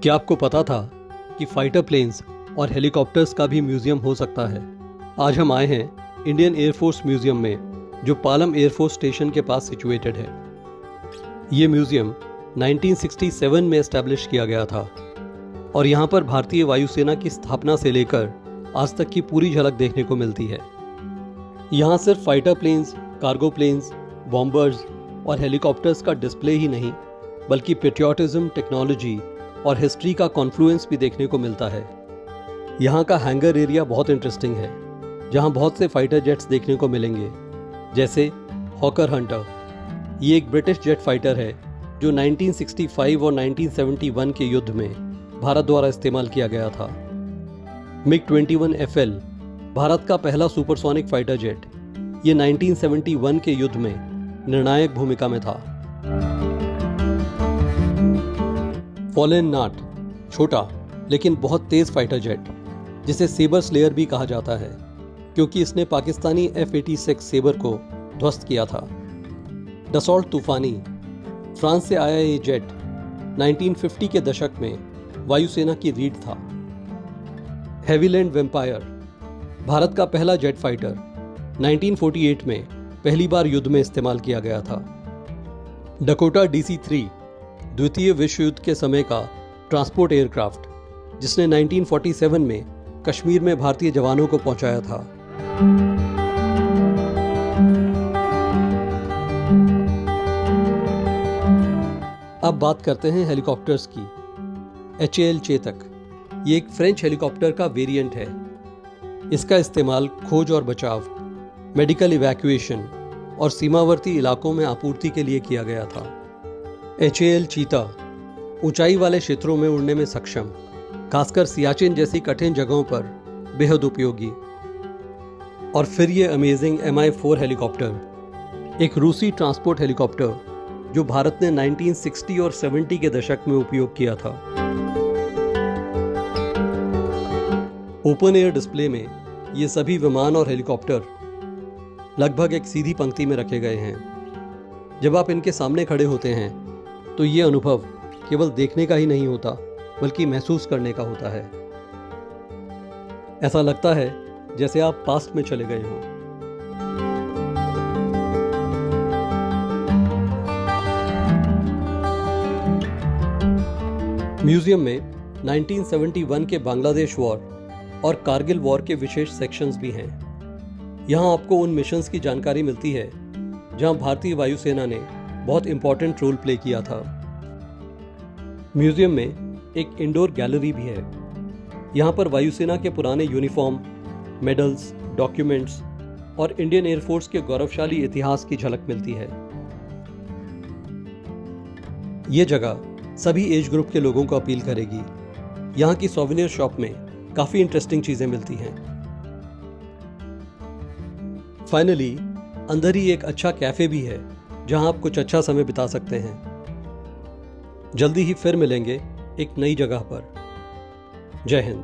क्या आपको पता था कि फाइटर प्लेन्स और हेलीकॉप्टर्स का भी म्यूजियम हो सकता है? आज हम आए हैं इंडियन एयरफोर्स म्यूजियम में, जो पालम एयरफोर्स स्टेशन के पास सिचुएटेड है। ये म्यूजियम 1967 में एस्टैब्लिश किया गया था और यहाँ पर भारतीय वायुसेना की स्थापना से लेकर आज तक की पूरी झलक देखने को मिलती है। यहाँ सिर्फ fighter planes, cargo planes, bombers और हेलीकॉप्टर्स का डिस्प्ले ही नहीं, बल्कि पेट्रियोटिज्म, टेक्नोलॉजी और हिस्ट्री का कॉन्फ्लुएंस भी देखने को मिलता है। यहाँ का हैंगर एरिया बहुत इंटरेस्टिंग है, जहाँ बहुत से फाइटर जेट्स देखने को मिलेंगे, जैसे हॉकर हंटर। ये एक ब्रिटिश जेट फाइटर है जो 1965 और 1971 के युद्ध में भारत द्वारा इस्तेमाल किया गया था। MiG-21 FL भारत का पहला सुपरसोनिक फाइटर जेट, ये 1971 के युद्ध में निर्णायक भूमिका में था। फॉलन नाट, छोटा लेकिन बहुत तेज फाइटर जेट, जिसे सेबर स्लेयर भी कहा जाता है, क्योंकि इसने पाकिस्तानी F-86 सेबर को ध्वस्त किया था। डसॉल्ट तूफानी, फ्रांस से आया ये जेट 1950 के दशक में वायुसेना की रीढ़ था। हेवीलैंड वेम्पायर, भारत का पहला जेट फाइटर, 1948 में पहली बार युद्ध में इस्तेमाल किया गया था। डकोटा DC-3, द्वितीय विश्व युद्ध के समय का ट्रांसपोर्ट एयरक्राफ्ट, जिसने 1947 में कश्मीर में भारतीय जवानों को पहुंचाया था। अब बात करते हैं हेलीकॉप्टर्स की। HAL चेतक, ये एक फ्रेंच हेलीकॉप्टर का वेरिएंट है। इसका इस्तेमाल खोज और बचाव, मेडिकल इवैक्यूएशन और सीमावर्ती इलाकों में आपूर्ति के लिए किया गया था। HAL चीता, ऊंचाई वाले क्षेत्रों में उड़ने में सक्षम, खासकर सियाचिन जैसी कठिन जगहों पर बेहद उपयोगी। और फिर ये अमेजिंग Mi-4 हेलीकॉप्टर, एक रूसी ट्रांसपोर्ट हेलीकॉप्टर जो भारत ने 1960 और 70 के दशक में उपयोग किया था। ओपन एयर डिस्प्ले में ये सभी विमान और हेलीकॉप्टर लगभग एक सीधी पंक्ति में रखे गए हैं। जब आप इनके सामने खड़े होते हैं तो ये अनुभव केवल देखने का ही नहीं होता, बल्कि महसूस करने का होता है। ऐसा लगता है जैसे आप पास्ट में चले गए हों। म्यूजियम में 1971 के बांग्लादेश वॉर और कारगिल वॉर के विशेष सेक्शंस भी हैं। यहाँ आपको उन मिशंस की जानकारी मिलती है जहाँ भारतीय वायुसेना ने बहुत इंपॉर्टेंट रोल प्ले किया था। म्यूजियम में एक इंडोर गैलरी भी है। यहाँ पर वायुसेना के पुराने यूनिफॉर्म, मेडल्स, डॉक्यूमेंट्स और इंडियन एयरफोर्स के गौरवशाली इतिहास की झलक मिलती है। ये जगह सभी एज ग्रुप के लोगों को अपील करेगी। यहाँ की सोवेनियर शॉप में काफी इंटरेस्टिंग चीजें मिलती हैं। फाइनली अंदर ही एक अच्छा कैफे भी है, जहां आप कुछ अच्छा समय बिता सकते हैं। जल्दी ही फिर मिलेंगे एक नई जगह पर। जय हिंद।